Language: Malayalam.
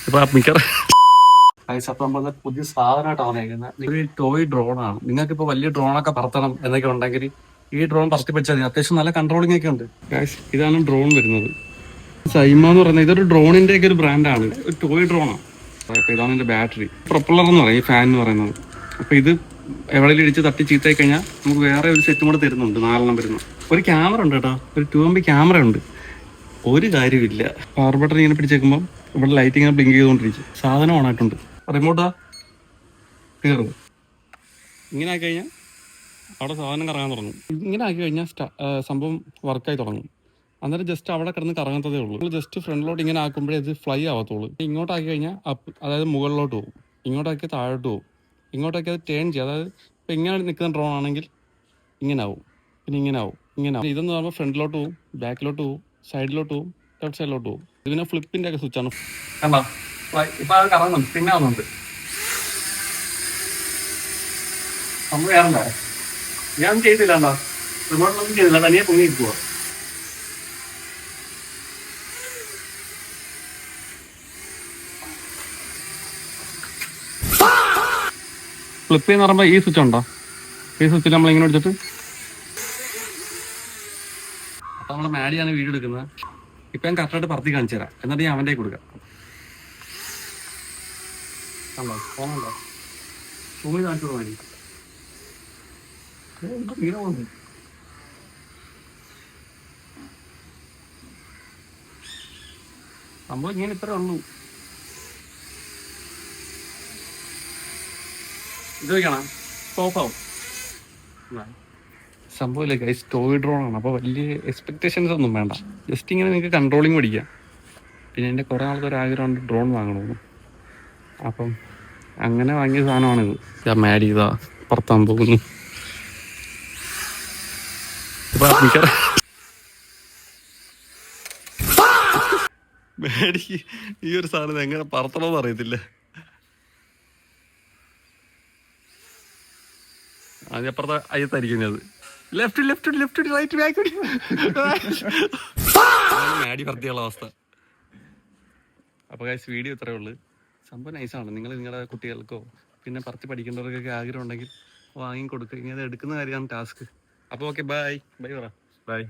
ഇപ്പൊ നമ്മള് പുതിയ സാധനമായിട്ടാണ് വന്നേക്കുന്നത്. ഒരു ടോയ് ഡ്രോണാണ്. നിങ്ങൾക്ക് ഇപ്പൊ വലിയ ഡ്രോണൊക്കെ പറത്തണം എന്നൊക്കെ ഉണ്ടെങ്കിൽ ഈ ഡ്രോൺ പറത്തി വെച്ചാൽ മതി. അത്യാവശ്യം നല്ല കൺട്രോളിംഗ് ഒക്കെ ഉണ്ട്. ഇതാണ് ഡ്രോൺ വരുന്നത്. സൈമ എന്ന് പറയുന്നത് ഇതൊരു ഡ്രോണിന്റെ ഒക്കെ ഒരു ബ്രാൻഡാണ്. ഒരു ടോയ് ഡ്രോണാണ്. ഇതാണ് ഇതിന്റെ ബാറ്ററി. പ്രൊപ്പല്ലർ എന്ന് പറയും ഈ ഫാൻ എന്ന് പറയുന്നത്. അപ്പൊ ഇത് എവിടെയും ഇടിച്ച് തട്ടി ചീത്തയായി കഴിഞ്ഞാൽ നമുക്ക് വേറെ ഒരു സെറ്റും കൂടെ തരുന്നുണ്ട്. 4 വരുന്നു. ഒരു ക്യാമറ ഉണ്ട് കേട്ടോ. ഒരു 2MP ക്യാമറ ഉണ്ട്. ഒരു കാര്യമില്ല. പവർ ബട്ടൺ ഇങ്ങനെ പിടിച്ചേക്കുമ്പോൾ ഇവിടെ ലൈറ്റ് ഇങ്ങനെ ബ്ലിങ്ക് ചെയ്തുകൊണ്ടിരിക്കും. സാധനം ഓണായിട്ടുണ്ട്. റിമോട്ടാ കയറും. ഇങ്ങനെ ആക്കി കഴിഞ്ഞാൽ അവിടെ സാധനം കറങ്ങാൻ തുടങ്ങും. ഇങ്ങനെ ആക്കി കഴിഞ്ഞാൽ സംഭവം വർക്കായി തുടങ്ങും. അന്നേരം ജസ്റ്റ് അവിടെ കിടന്ന് കറങ്ങത്തതേ ഉള്ളൂ. നമ്മൾ ജസ്റ്റ് ഫ്രണ്ടിലോട്ട് ഇങ്ങനെ ആക്കുമ്പോഴേ ഇത് ഫ്ലൈ ആവത്തുള്ളൂ. ഇങ്ങോട്ടാക്കി കഴിഞ്ഞാൽ അതായത് മുകളിലോട്ട് പോകും. ഇങ്ങോട്ടാക്കി താഴോട്ട് പോകും. ഇങ്ങോട്ടാക്കി അത് ടേൺ ചെയ്യും. അതായത് ഇപ്പം ഇങ്ങനെ നിൽക്കുന്ന ഡ്രോൺ ആണെങ്കിൽ ഇങ്ങനെ ആവും, പിന്നെ ഇങ്ങനെ ആവും, ഇങ്ങനെ ആവും. ഇതെന്ന് പറയുമ്പോൾ ഫ്രണ്ടിലോട്ട് പോകും, ബാക്കിലോട്ട് പോകും, സൈഡിലോട്ട് പോകും, ലെഫ്റ്റ് സൈഡിലോട്ട് പോകും. ഇതിനെ ഫ്ലിപ്പിന്റെ ഒക്കെ സ്വിച്ച് ആണ്. കണ്ടോ ഇപ്പൊ അത് കറങ്ങുന്നുണ്ട്, പിന്നെ ആവുന്നുണ്ട്. നമ്മൾ വേറെന്താ ഞാൻ ചെയ്തില്ല. എന്താ റിമോട്ടിലൊന്നും ചെയ്തില്ല, തനിയെ പൊങ്ങി പോവാ. ഫ്ലിപ്പ് എന്ന് പറയുമ്പോൾ ഈ സ്വിച്ച് ഉണ്ടോ? ഈ സ്വിച്ചിൽ നമ്മൾ ഇങ്ങനെ എടുത്തിട്ട് അപ്പൊ നമ്മളെ മാഡിയാണ് വീഡിയോ എടുക്കുന്നത്. ഇപ്പൊ ഞാൻ കറക്റ്റായിട്ട് പറത്തി കാണിച്ചു തരാം. എന്നിട്ട് ഞാൻ അവൻ്റെ കൊടുക്കാം. കണ്ടോ ഫോണുണ്ടോ? ഫോണിൽ കാണിച്ചു കൊടുക്കാൻ ഇങ്ങനെ പോകുന്നു. സംഭവം ഇങ്ങനെ ഇത്രേ ഉള്ളൂ. ഇത് വയ്ക്കണം, ഓഫാവും. സംഭവമില്ല ഗൈസ്, ടോയ് ഡ്രോൺ ആണ്. അപ്പോൾ വലിയ എക്സ്പെക്ടേഷൻസ് ഒന്നും വേണ്ട. ജസ്റ്റ് ഇങ്ങനെ നിങ്ങൾക്ക് കൺട്രോളിങ് പഠിക്കാം. പിന്നെ എൻ്റെ കുറേ ആൾക്കൊരു ആഗ്രഹമുണ്ട് ഡ്രോൺ വാങ്ങണമെന്ന്. അപ്പം അങ്ങനെ വാങ്ങിയ സാധനമാണിത്. ഞാൻ മാഡ് ചെയ്താ പറത്താൻ പോകുന്നു. മാഡിക്ക് ഈ ഒരു സാധനം എങ്ങനെ പറത്തണമെന്ന് അറിയത്തില്ല. അതിനപ്പുറത്തെ അയ്യത്തായിരിക്കുന്നത്. Left left left right back മാഡി പറത്തിയുള്ള അവസ്ഥ. അപ്പോൾ ഗൈസ് വീഡിയോ ഇത്രയേ ഉള്ളൂ. സംഭവം നൈസാണ്. നിങ്ങൾ നിങ്ങളുടെ കുട്ടികൾക്കോ പിന്നെ പറത്തി പഠിക്കേണ്ടവർക്കൊക്കെ ആഗ്രഹം ഉണ്ടെങ്കിൽ വാങ്ങിക്കൊടുക്കുക. ഇങ്ങനെ എടുക്കുന്ന കാര്യമാണ് ടാസ്ക്. അപ്പോൾ ഓക്കെ, ബൈ ബൈ പറ. ബൈ.